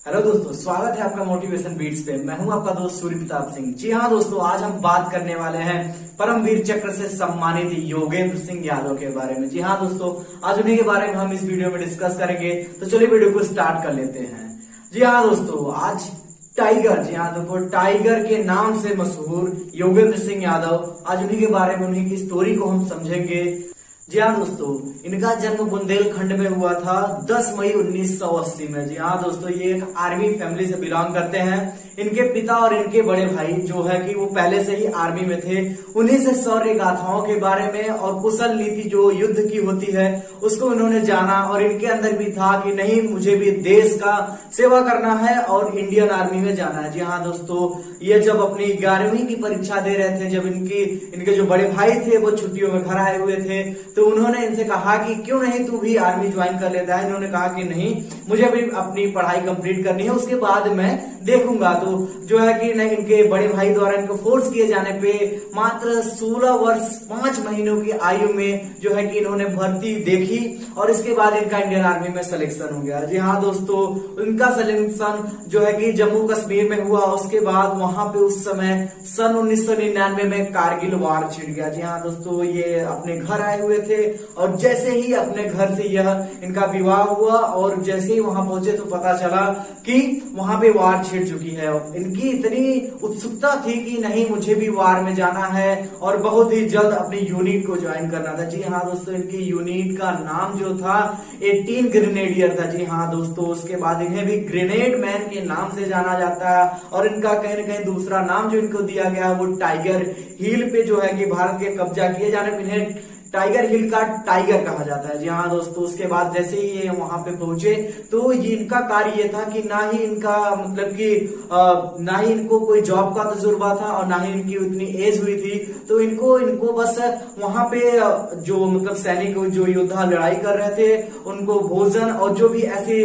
Hello दोस्तों, स्वागत है आपका मोटिवेशन बीट्स पे। मैं हूं आपका दोस्त सूर्य प्रताप सिंह। जी हाँ दोस्तों, आज हम बात करने वाले हैं परमवीर चक्र से सम्मानित योगेंद्र सिंह यादव के बारे में। जी हाँ दोस्तों, आज उन्हीं के बारे में हम इस वीडियो में डिस्कस करेंगे। तो चलिए वीडियो को स्टार्ट कर लेते हैं। जी हाँ दोस्तों, आज टाइगर, जी हाँ देखो, टाइगर के नाम से मशहूर योगेंद्र सिंह यादव, आज उन्हीं के बारे में, उन्हीं की स्टोरी को हम समझेंगे। जी हाँ दोस्तों, इनका जन्म बुंदेलखंड में हुआ था 10 मई 1980 में। जी हाँ दोस्तों, ये एक आर्मी फैमिली से बिलोंग करते हैं। इनके पिता और इनके बड़े भाई जो है कि वो पहले से ही आर्मी में थे। उन्हीं से शौर्य गाथाओं के बारे में और कुशल नीति जो युद्ध की होती है उसको इन्होंने जाना, और इनके अंदर भी था कि नहीं, मुझे भी देश का सेवा करना है और इंडियन आर्मी में जाना है। जी हाँ दोस्तों, ये जब अपनी 11वीं की परीक्षा दे रहे थे, जब इनके जो बड़े भाई थे वो छुट्टियों में घर आए हुए थे, तो उन्होंने इनसे कहा कि क्यों नहीं तू भी आर्मी ज्वाइन कर लेता है। इन्होंने कहा कि नहीं, मुझे भी अपनी पढ़ाई कंप्लीट करनी है, उसके बाद मैं देखूंगा। तो जो है कि नहीं, इनके बड़े भाई द्वारा इनको फोर्स किए जाने पे मात्र 16 वर्ष 5 महीनों की आयु में जो है कि इन्होंने भर्ती देखी, और इसके बाद इनका इंडियन आर्मी में सिलेक्शन हो गया। जी हाँ दोस्तों, इनका सिलेक्शन जो है कि जम्मू कश्मीर में हुआ। उसके बाद वहां पे उस समय सन 1999 में कारगिल वार छिड़ गया। जी हाँ दोस्तों, ये अपने घर आए हुए थे, और जैसे ही अपने घर से यह इनका विवाह हुआ और जैसे ही वहां पहुंचे तो पता चला कि वहां पे वार छिड़ चुकी है। इनकी इतनी उत्सुकता थी कि नहीं, मुझे भी वार में जाना है और बहुत ही जल्द अपनी यूनिट को ज्वाइन करना था। जी हाँ दोस्तों, इनकी यूनिट का नाम जो था 18 ग्रेनेडियर था। जी हाँ दोस्तों, उसके बाद इन्हें भी ग्रेनेड मैन के नाम से जाना जाता है, और इनका कहीं ना कहीं दूसरा नाम जो इनको दिया गया वो टाइगर हिल पे जो है कि भारत के कब्जा किए जाने पर इन्हें टाइगर हिल का टाइगर कहा जाता है। जी हाँ दोस्तों, उसके बाद जैसे ही ये वहां पे पहुंचे तो ये इनका कार्य ये था कि ना ही इनका मतलब कि ना ही इनको कोई जॉब का तजुर्बा था और ना ही इनकी उतनी एज हुई थी। तो इनको बस वहां पे जो मतलब सैनिक जो योद्धा लड़ाई कर रहे थे उनको भोजन और जो भी ऐसे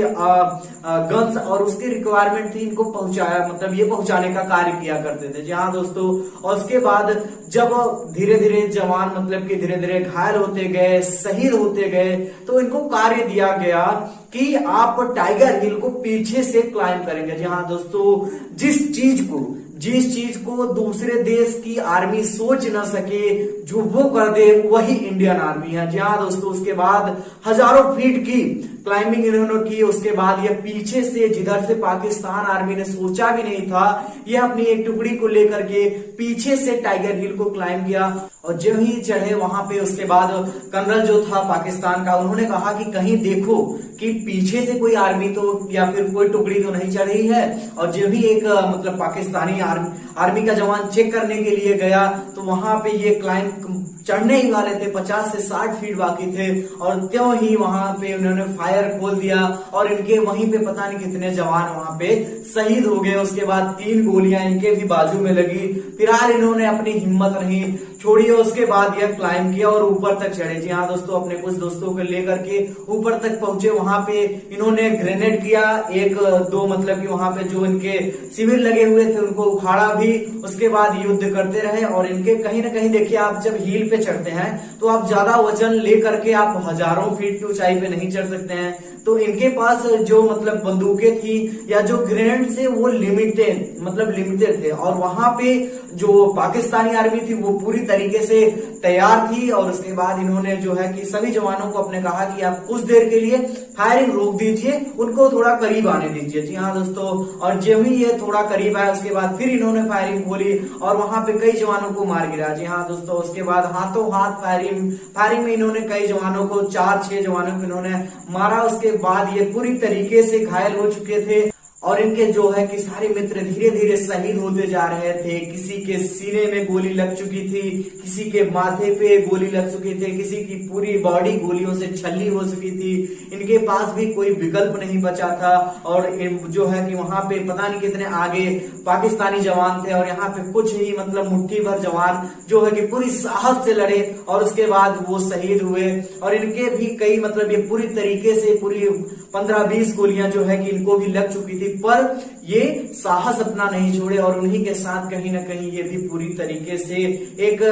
गन्स और उसकी रिक्वायरमेंट थी इनको पहुंचाया, मतलब ये पहुंचाने का कार्य किया करते थे। जी हाँ दोस्तों, और उसके बाद जब धीरे धीरे जवान मतलब कि धीरे धीरे घायल होते गए, शहीद होते गए, तो इनको कार्य दिया गया कि आप टाइगर हिल को पीछे से क्लाइंब करेंगे। जी हाँ दोस्तों, जिस चीज को दूसरे देश की आर्मी सोच न सके, जो वो कर दे, वही इंडियन आर्मी है। जी हाँ दोस्तों, उसके बाद हजारों फीट की क्लाइंबिंग इन्होंने की। उसके बाद ये पीछे से, जिधर से पाकिस्तान आर्मी ने सोचा भी नहीं था, ये अपनी एक टुकड़ी को लेकर के पीछे से टाइगर हिल को क्लाइंब किया। और जब ही चढ़े वहां पे, उसके बाद कर्नल जो था पाकिस्तान का, उन्होंने कहा कि कहीं देखो कि पीछे से कोई आर्मी तो या फिर कोई टुकड़ी तो नहीं चढ़ रही है। और जब भी एक मतलब पाकिस्तानी आर्मी का जवान चेक करने के लिए गया तो वहां पे ये क्लाइंब चढ़ने ही वाले थे, 50 से 60 फीट बाकी थे, और त्यों ही वहां पे उन्होंने फायर खोल दिया और इनके वहीं पे पता नहीं कितने जवान वहां पे शहीद हो गए। उसके बाद 3 गोलियां इनके भी बाजू में लगी, फिलहाल इन्होंने अपनी हिम्मत नहीं छोड़ी। उसके बाद यह क्लाइंब किया और ऊपर तक चढ़े। जी हाँ दोस्तों, अपने कुछ दोस्तों को लेकर के ऊपर तक पहुंचे। वहां पे इन्होंने ग्रेनेड किया, 1-2 मतलब कि वहां पे जो इनके शिविर लगे हुए थे उनको उखाड़ा भी। उसके बाद युद्ध करते रहे, और इनके कहीं ना कहीं देखिए, आप जब हील पे चढ़ते हैं तो आप ज्यादा वजन लेकर के आप हजारों फीट की ऊंचाई पे नहीं चढ़ सकते हैं। तो इनके पास जो मतलब बंदूकें थी या जो ग्रेनेड से वो लिमिटेड थे, और वहां पे जो पाकिस्तानी आर्मी थी वो पूरी तरीके से तैयार थी। और उसके बाद इन्होंने जो है कि सभी जवानों को अपने कहा कि आप कुछ देर के लिए फायरिंग रोक दीजिए, उनको थोड़ा करीब आने दीजिए। जी हाँ दोस्तों, और जब ही ये थोड़ा करीब आया उसके बाद फिर इन्होंने फायरिंग खोली और वहां पे कई जवानों को मार गिरा। जी हाँ दोस्तों, उसके बाद हाथों हाथ फायरिंग में इन्होंने कई जवानों को, 4-6 जवानों को इन्होंने मारा। उसके बाद ये पूरी तरीके से घायल हो चुके थे, और इनके जो है कि सारे मित्र धीरे धीरे शहीद होते जा रहे थे। किसी के सीने में गोली लग चुकी थी, किसी के माथे पे गोली लग चुकी थी, किसी की पूरी बॉडी गोलियों से छल्ली हो चुकी थी। इनके पास भी कोई विकल्प नहीं बचा था, और जो है कि वहां पे पता नहीं कितने आगे पाकिस्तानी जवान थे, और यहाँ पे कुछ ही मतलब मुट्ठी भर जवान जो है कि पूरी साहस से लड़े, और उसके बाद वो शहीद हुए। और इनके भी कई मतलब ये पूरी तरीके से पूरी 15-20 गोलियां जो है कि इनको भी लग चुकी थी, पर ये साहस अपना नहीं छोड़े और उन्हीं के साथ कहीं ना कहीं ये भी पूरी तरीके से एक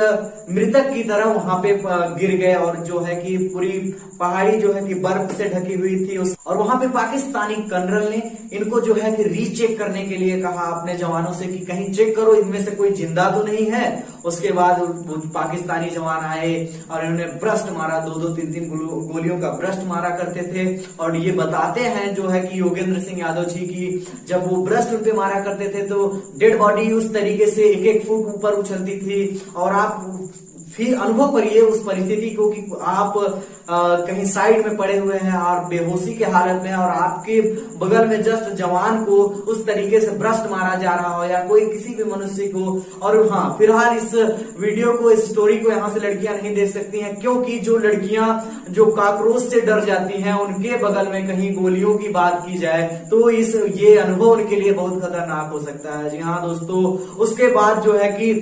मृतक की तरह वहां पे गिर गए और जो है कि पूरी पहाड़ी जो है कि बर्फ से ढकी हुई थी और वहां पे पाकिस्तानी कर्नल ने इनको जो है कि रीचेक करने के लिए कहा अपने जवानों से कि कहीं चेक करो इनमें से कोई जिंदा तो नहीं है। उसके बाद पाकिस्तानी जवान आए और इन्होंने ब्रस्ट मारा, 2-2, 3-3 गोलियों का ब्रस्ट मारा करते थे। और ये बताते हैं जो है कि योगेंद्र सिंह यादव जी की जब वो ब्रस्ट उन पे मारा करते थे तो डेड बॉडी उस तरीके से 1-1 फुट ऊपर उछलती थी। और आप फिर अनुभव करिए उस परिस्थिति को कि आप कहीं साइड में पड़े हुए हैं और बेहोशी के हालत में और आपके बगल में जस्ट जवान को उस तरीके से ब्रस्ट मारा जा रहा हो या कोई किसी भी मनुष्य को। और हाँ, फिलहाल इस वीडियो को, इस स्टोरी को यहाँ से लड़कियां नहीं देख सकती हैं क्योंकि जो लड़कियां जो काकरोच से डर जाती हैं उनके बगल में कहीं गोलियों की बात की जाए तो ये अनुभव उनके लिए बहुत खतरनाक हो सकता है। जी हाँ दोस्तों, उसके बाद जो है कि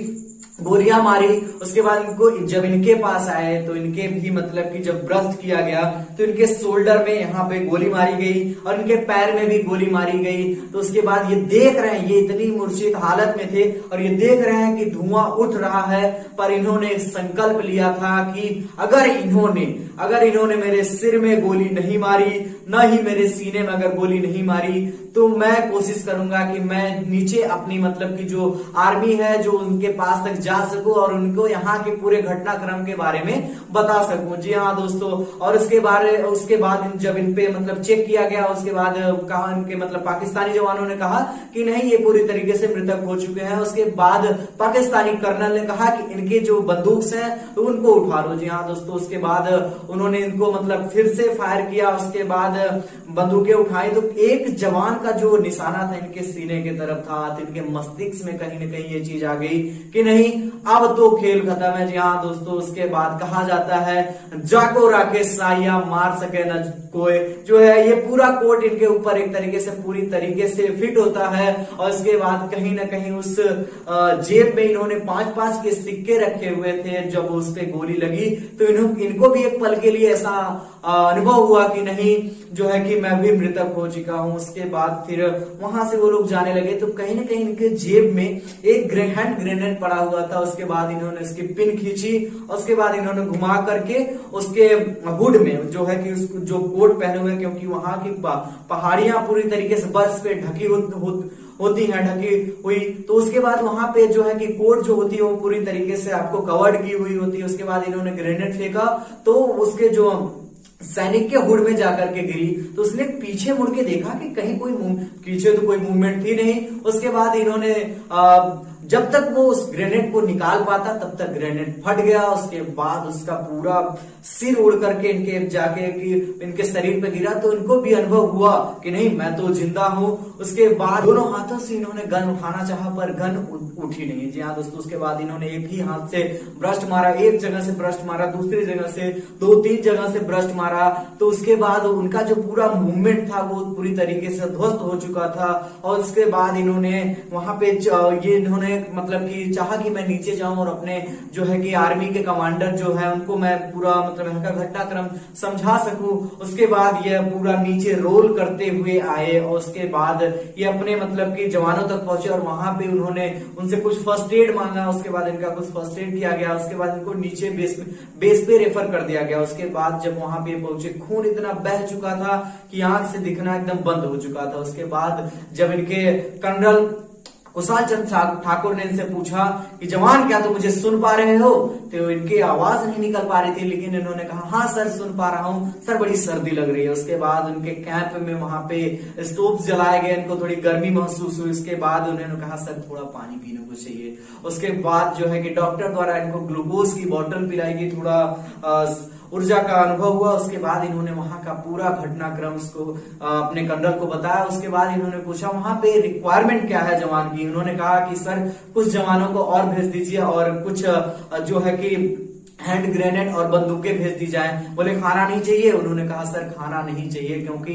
गोलियां मारी। उसके बाद इनको जब इनके पास आए तो इनके भी मतलब कि जब ब्रस्ट किया गया तो इनके शोल्डर में यहाँ पे गोली मारी गई और इनके पैर में भी गोली मारी गई। तो उसके बाद ये देख रहे हैं, ये इतनी मूर्छित हालत में थे और ये देख रहे हैं कि धुआं उठ रहा है। पर इन्होंने संकल्प लिया था कि अगर इन्होंने मेरे सिर में गोली नहीं मारी, न ही मेरे सीने में अगर गोली नहीं मारी, तो मैं कोशिश करूंगा कि मैं नीचे अपनी मतलब की जो आर्मी है जो उनके पास तक जा सकूं और उनको यहाँ के पूरे घटनाक्रम के बारे में बता सकूं। जी हाँ दोस्तों, और उसके बाद जब इन पे मतलब चेक किया गया उसके बाद कहा इनके मतलब पाकिस्तानी जवानों ने कहा कि नहीं, ये पूरी तरीके से मृतक हो चुके हैं। उसके बाद पाकिस्तानी कर्नल ने कहा कि इनके जो बंदूक हैं तो उनको उठा लो। जी हाँ दोस्तों, उसके बाद उन्होंने इनको मतलब फिर से फायर किया। उसके बाद बंदूकें उठाई तो एक जवान का जो निशाना था इनके सीने की तरफ था, तो इनके मस्तिष्क में कहीं ना कहीं ये चीज आ गई कि नहीं, अब तो खेल खत्म है। जी हाँ दोस्तों, उसके बाद कहा जाता है जाको राकेश साइया मार सके न कोई, जो है ये पूरा कोट इनके ऊपर एक तरीके से पूरी तरीके से फिट होता है। और इसके बाद कहीं ना कहीं उस जेब में इन्होंने 5-5 के सिक्के रखे हुए थे। जब उस पे गोली लगी तो इनको भी एक पल के लिए ऐसा अनुभव हुआ कि नहीं, जो है कि मैं भी मृतक हो चुका हूं। उसके बाद फिर वहां से वो लोग जाने लगे तो कहीं ना कहीं इनके जेब में एक हैंड ग्रेनेड पड़ा हुआ था। उसके बाद इन्होंने उसकी पिन खींची, उसके बाद इन्होंने घुमा करके उसके हुड में जो है कि जो कोट पहने हुए, क्योंकि वहां की पहाड़ियां पूरी तरीके से बर्फ पे ढकी होती हैं, ढकी हुई, तो उसके बाद वहां पे जो है कि कोट जो होती है वो पूरी तरीके से आपको कवर्ड की हुई होती है। उसके बाद इन्होंने ग्रेनेड फेंका तो उसके जो सैनिक के हुड में जाकर के गिरी तो उसने पीछे मुड़ के देखा कि कहीं पीछे तो कोई मूवमेंट थी नहीं। उसके बाद इन्होंने जब तक वो उस ग्रेनेड को निकाल पाता तब तक ग्रेनेड फट गया। उसके बाद उसका पूरा सिर उड़ करके इनके शरीर पे गिरा तो इनको भी अनुभव हुआ कि नहीं, मैं तो जिंदा हूं। उसके बाद दोनों हाथों से इन्होंने गन उठाना चाहा पर गन उठी नहीं। जी हाँ दोस्तों, उसके बाद इन्होंने एक ही हाथ से ब्रस्ट मारा, एक जगह से ब्रस्ट मारा, दूसरी जगह से 2-3 जगह से ब्रस्ट मारा। तो उसके बाद उनका जो पूरा मूवमेंट था वो पूरी तरीके से ध्वस्त हो चुका था। और उसके बाद इन्होंने वहां पे इन्होंने मतलब कि चाहा कि मैं नीचे जाऊं और अपने जो है कि आर्मी के कमांडर जो है उनको मैं पूरा मतलब यहाँ का घटनाक्रम समझा सकूं। उसके बाद ये पूरा नीचे रोल करते हुए आए और उसके बाद ये अपने मतलब कि जवानों तक पहुंचे और वहां पे उन्होंने उनसे कुछ फर्स्ट एड मांगा। उसके बाद इनका कुछ फर्स्ट एड किया गया। उसके बाद इनको नीचे बेस पे रेफर कर दिया गया। उसके बाद जब वहां पे पहुंचे खून इतना बह चुका था कि आंख से दिखना एकदम बंद हो चुका था। उसके बाद जब इनके कर्नल कुशाल चंद ठाकुर ने इनसे पूछा कि जवान क्या तुम मुझे सुन पा रहे हो, तो इनकी आवाज नहीं निकल पा रही थी, लेकिन इन्होंने कहा हाँ सर सुन पा रहा हूँ सर, बड़ी सर्दी लग रही है। उसके बाद उनके कैंप में वहां पे स्टोव जलाए गए, इनको थोड़ी गर्मी महसूस हुई। उसके बाद उन्होंने कहा सर थोड़ा पानी पीने को चाहिए। उसके बाद जो है कि डॉक्टर द्वारा इनको ग्लूकोज की बोतल पिलाई गई, थोड़ा ऊर्जा का अनुभव हुआ। उसके बाद इन्होंने वहां का पूरा घटनाक्रम उसको अपने कर्नल को बताया। उसके बाद इन्होंने पूछा वहां पे रिक्वायरमेंट क्या है जवान की। उन्होंने कहा कि सर कुछ जवानों को और भेज दीजिए और कुछ जो है कि हैंड ग्रेनेड और बंदूकें भेज दी जाए। बोले खाना नहीं चाहिए, उन्होंने कहा सर खाना नहीं चाहिए, क्योंकि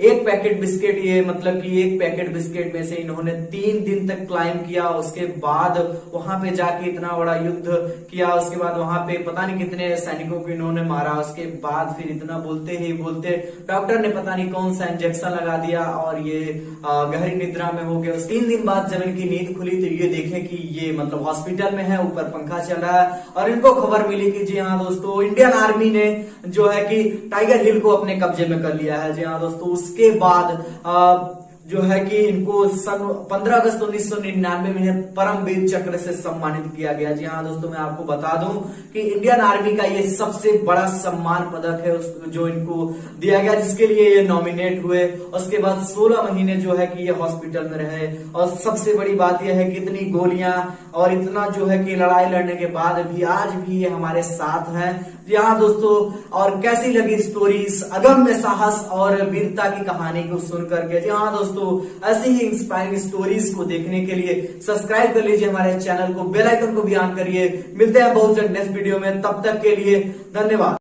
एक पैकेट बिस्किट, ये मतलब कि एक पैकेट बिस्किट में से इन्होंने 3 दिन तक क्लाइंब किया। उसके बाद वहां पे जाके इतना बड़ा युद्ध किया, उसके बाद वहां पे पता नहीं कितने सैनिकों को इन्होंने मारा। उसके बाद फिर इतना बोलते ही बोलते डॉक्टर ने पता नहीं कौन सा इंजेक्शन लगा दिया और ये गहरी निद्रा में हो गए। 3 दिन बाद जब इनकी नींद खुली तो ये देखे कि ये मतलब हॉस्पिटल में है, ऊपर पंखा चल रहा है और इनको खबर मिली कि जी हाँ दोस्तों, इंडियन आर्मी ने जो है कि टाइगर हिल को अपने कब्जे में कर लिया है। जी हाँ दोस्तों, उसके बाद जो है कि इनको सन 15 अगस्त 1999 में परमवीर चक्र से सम्मानित किया गया। जी हाँ दोस्तों, मैं आपको बता दूं कि इंडियन आर्मी का ये सबसे बड़ा सम्मान पदक है जो इनको दिया गया, जिसके लिए ये नॉमिनेट हुए। उसके बाद 16 महीने जो है कि ये हॉस्पिटल में रहे। और सबसे बड़ी बात यह है कि इतनी गोलियां और इतना जो है कि लड़ाई लड़ने के बाद भी आज भी ये हमारे साथ हैं। जी हाँ दोस्तों, और कैसी लगी स्टोरी, इस अदम्य साहस और वीरता की कहानी को सुन करके। जी हाँ दोस्तों, ऐसी ही इंस्पायरिंग स्टोरीज को देखने के लिए सब्सक्राइब कर लीजिए हमारे चैनल को, बेल आइकन को भी ऑन करिए। मिलते हैं बहुत जल्द नेक्स्ट वीडियो में, तब तक के लिए धन्यवाद।